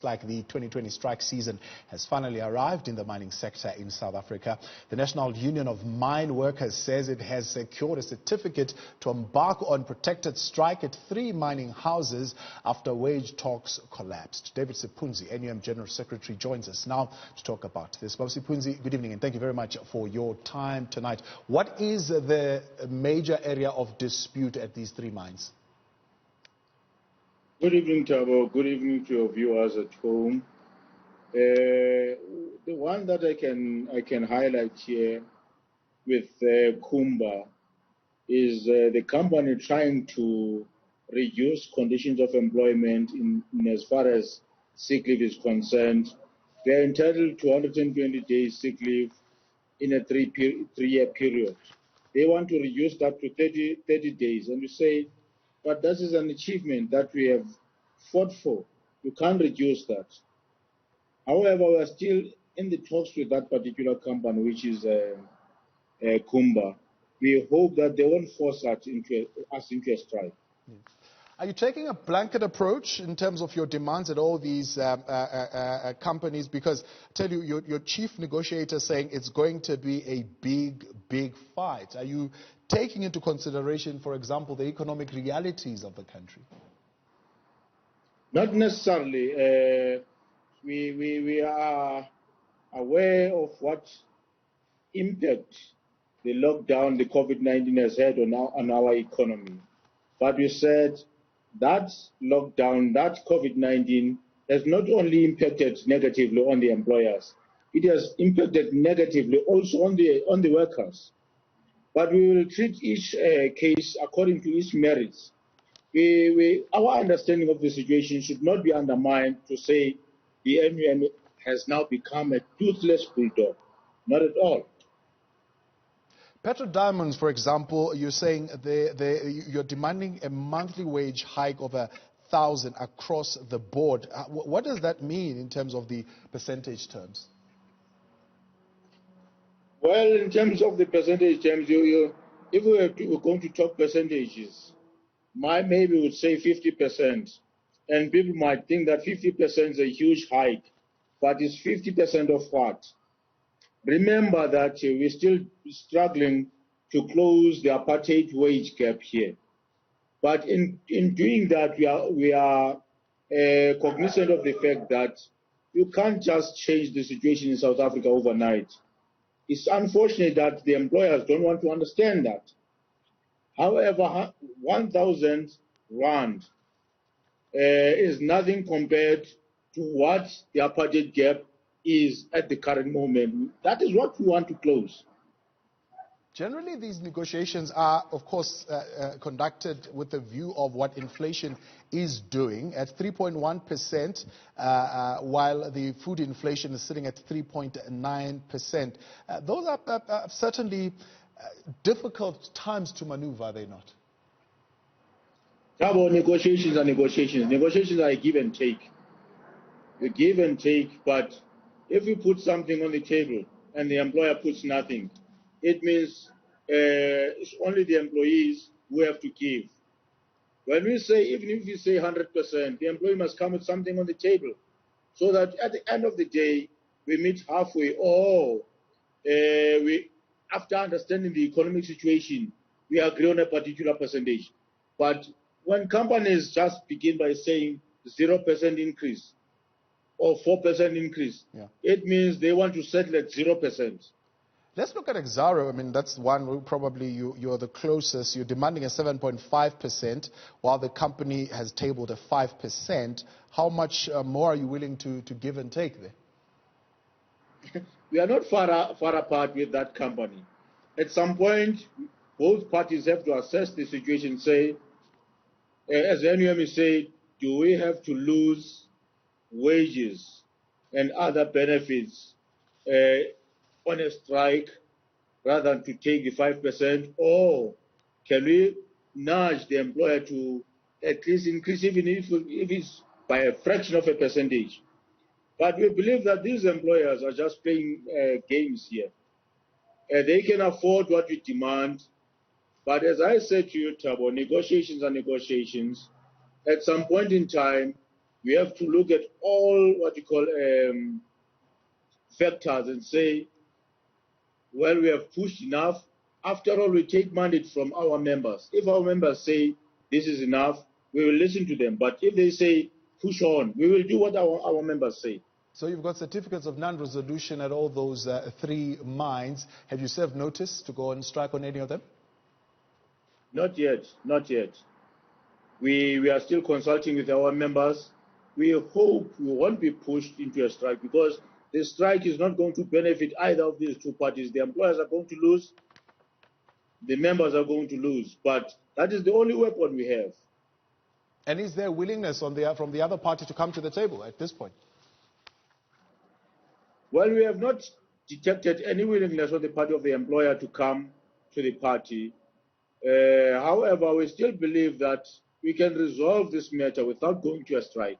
Like the 2020 strike season has finally arrived in the mining sector in South Africa. The National Union of Mineworkers says it has secured a certificate to embark on protected strike at 3 mining houses after wage talks collapsed. David Sipunzi, NUM General Secretary, joins us now to talk about this. Bob Sipunzi, good evening and thank you very much for your time tonight. What is the major area of dispute at these 3 mines? Good evening, Thabo. Good evening to your viewers at home. The one that I can highlight here with Kumba is the company trying to reduce conditions of employment in as far as sick leave is concerned. They are entitled to 120 days sick leave in a 3-year period. They want to reduce that to 30 days, and we say, but this is an achievement that we have fought for. You can't reduce that. However, we are still in the talks with that particular company, which is Kumba. We hope that they won't force us into a strike. Are you taking a blanket approach in terms of your demands at all these companies? Because I tell you, your chief negotiator is saying it's going to be a big fight. Are you taking into consideration, for example, the economic realities of the country? Not necessarily. We are aware of what impact the lockdown, the COVID-19 has had on our economy. But we said that lockdown, that COVID-19 has not only impacted negatively on the employers, it has impacted negatively also on the workers. But we will treat each case according to its merits. Our understanding of the situation should not be undermined to say the NUM has now become a toothless bulldog. Not at all. Petro Diamonds, for example, you're saying you're demanding a monthly wage hike of 1,000 across the board. What does that mean in terms of the percentage terms? Well, in terms of the percentage terms, if we were going to talk percentages, maybe would say 50%, and people might think that 50% is a huge hike, but it's 50% of what? Remember that we're still struggling to close the apartheid wage gap here. But in doing that, we are cognizant of the fact that you can't just change the situation in South Africa overnight. It's unfortunate that the employers don't want to understand that. However, 1,000 rand is nothing compared to what the apartheid gap is at the current moment. That is what we want to close. Generally, these negotiations are, of course, conducted with the view of what inflation is doing at 3.1%, while the food inflation is sitting at 3.9%. Those are certainly difficult times to maneuver, are they not? About negotiations are negotiations. Negotiations are a give and take. A give and take, but if we put something on the table and the employer puts nothing, it means it's only the employees who have to give. When we say, even if we say 100%, the employee must come with something on the table so that at the end of the day, we meet halfway, or after understanding the economic situation, we agree on a particular percentage. But when companies just begin by saying 0% increase or 4% increase, it means they want to settle at 0%. Let's look at Exxaro. I mean, that's one who probably you're the closest. You're demanding a 7.5%, while the company has tabled a 5%. How much more are you willing to give and take there? We are not far apart with that company. At some point, both parties have to assess the situation, say, as the NUM say, do we have to lose wages and other benefits on a strike rather than to take the 5%, or can we nudge the employer to at least increase, even if it's by a fraction of a percentage? But we believe that these employers are just playing games here. They can afford what we demand, but as I said to you, Thabo, negotiations are negotiations. At some point in time, we have to look at all what you call factors and say, well, we have pushed enough. After all, we take mandate from our members. If our members say this is enough, we will listen to them. But if they say push on, we will do what our members say. So you've got certificates of non-resolution at all those 3 mines. Have you served notice to go on strike on any of them? Not yet, not yet. We are still consulting with our members. We hope we won't be pushed into a strike because the strike is not going to benefit either of these 2 parties. The employers are going to lose, the members are going to lose. But that is the only weapon we have. And is there willingness from the other party to come to the table at this point? Well, we have not detected any willingness on the part of the employer to come to the party. However, we still believe that we can resolve this matter without going to a strike.